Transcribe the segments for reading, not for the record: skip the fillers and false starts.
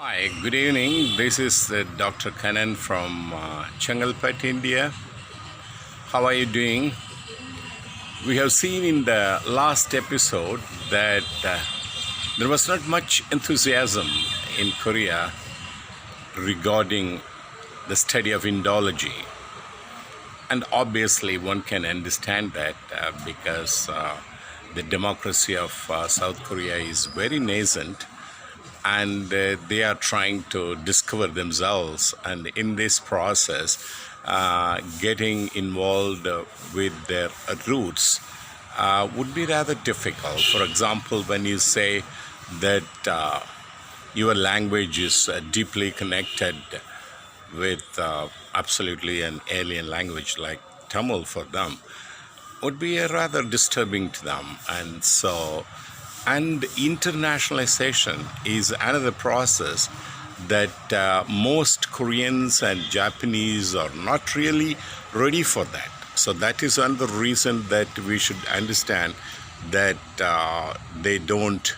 Hi, good evening. This is Dr. Kanan from Changalpet, India. How are you doing? We have seen in the last episode that there was not much enthusiasm in Korea regarding the study of Indology. And obviously, one can understand that because the democracy of South Korea is very nascent and they are trying to discover themselves, and in this process getting involved with their roots would be rather difficult. For example, when you say that your language is deeply connected with absolutely an alien language like Tamil for them, would be rather disturbing to them. And internationalization is another process that most Koreans and Japanese are not really ready for that. So that is another reason that we should understand that they don't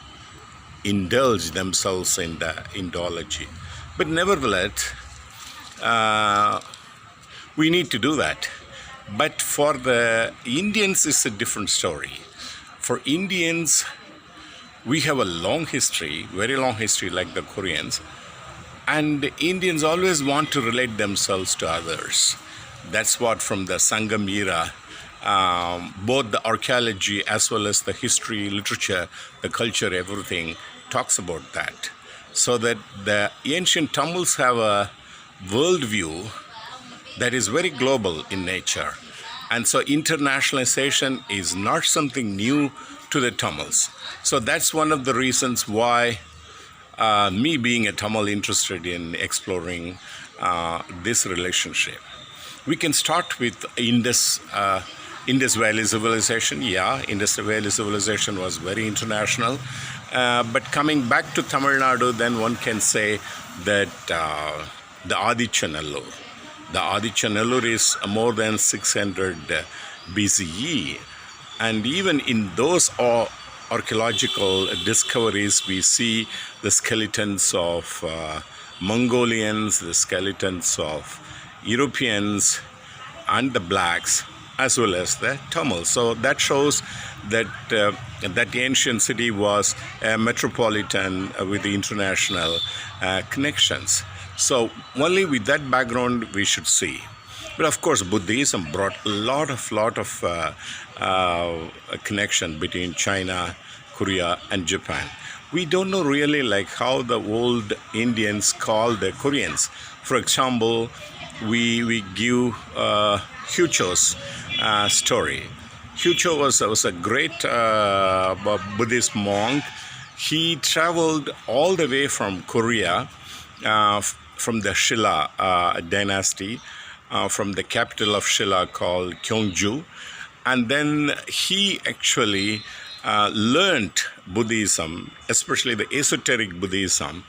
indulge themselves in the Indology. But nevertheless, we need to do that. But for the Indians, it's a different story. For Indians, we have a long history, very long history like the Koreans, and Indians always want to relate themselves to others. That's what from the Sangam era, both the archaeology as well as the history, literature, the culture, everything talks about that. So that the ancient Tamils have a worldview that is very global in nature. And so internationalization is not something new to the Tamils. So that's one of the reasons why me being a Tamil interested in exploring this relationship. We can start with Indus Valley civilization. Yeah, Indus Valley civilization was very international. But coming back to Tamil Nadu, then one can say that the Adichanallur. The Adichanallur is more than 600 BCE. And even in those archaeological discoveries, we see the skeletons of Mongolians, the skeletons of Europeans, and the blacks, as well as the Tamils. So that shows that that the ancient city was a metropolitan with the international connections. So only with that background we should see. But of course, Buddhism brought a lot of connection between China, Korea, and Japan. We don't know really like how the old Indians called the Koreans. For example, we give Hucho's story. Hucho was a great Buddhist monk. He traveled all the way from Korea, from the Shilla dynasty, from the capital of Shilla called Gyeongju, and then he actually learned Buddhism, especially the esoteric Buddhism,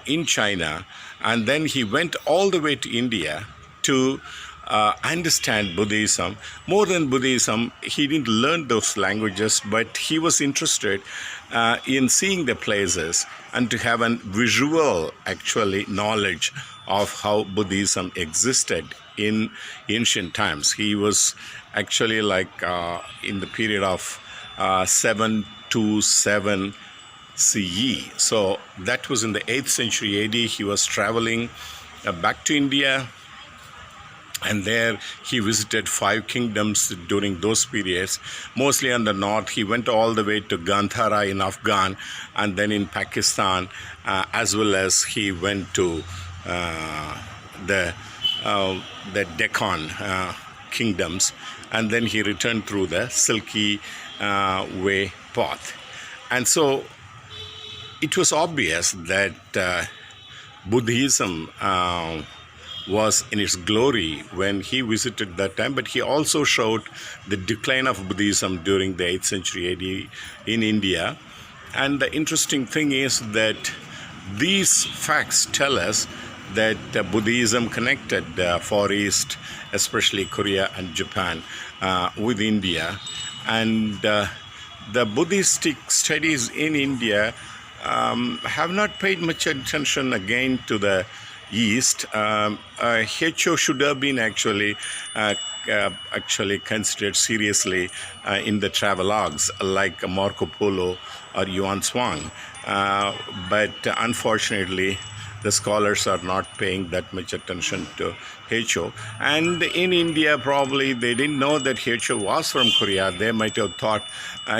in China, and then he went all the way to India to understand Buddhism. More than Buddhism, he didn't learn those languages, but he was interested in seeing the places and to have a visual actually knowledge of how Buddhism existed in ancient times. He was actually like in the period of 727 CE. So that was in the 8th century AD. He was traveling back to India, and there he visited 5 kingdoms during those periods, mostly on the north. He went all the way to Gandhara in Afghan, and then in Pakistan, as well as he went to the Deccan kingdoms, and then he returned through the Silky Way path. And so it was obvious that Buddhism was in its glory when he visited that time, but he also showed the decline of Buddhism during the 8th century AD in India. And the interesting thing is that these facts tell us that Buddhism connected Far East, especially Korea and Japan, with India. And the Buddhistic studies in India have not paid much attention again to the East. H.O. should have been actually considered seriously in the travelogues like Marco Polo or Yuan Swang. But unfortunately, the scholars are not paying that much attention to H.O. And in India, probably they didn't know that H.O. was from Korea. They might have thought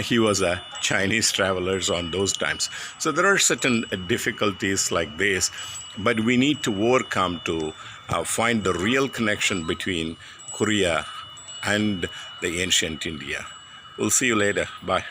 he was a Chinese traveler on those times. So there are certain difficulties like this, but we need to overcome to find the real connection between Korea and the ancient India. We'll see you later. Bye.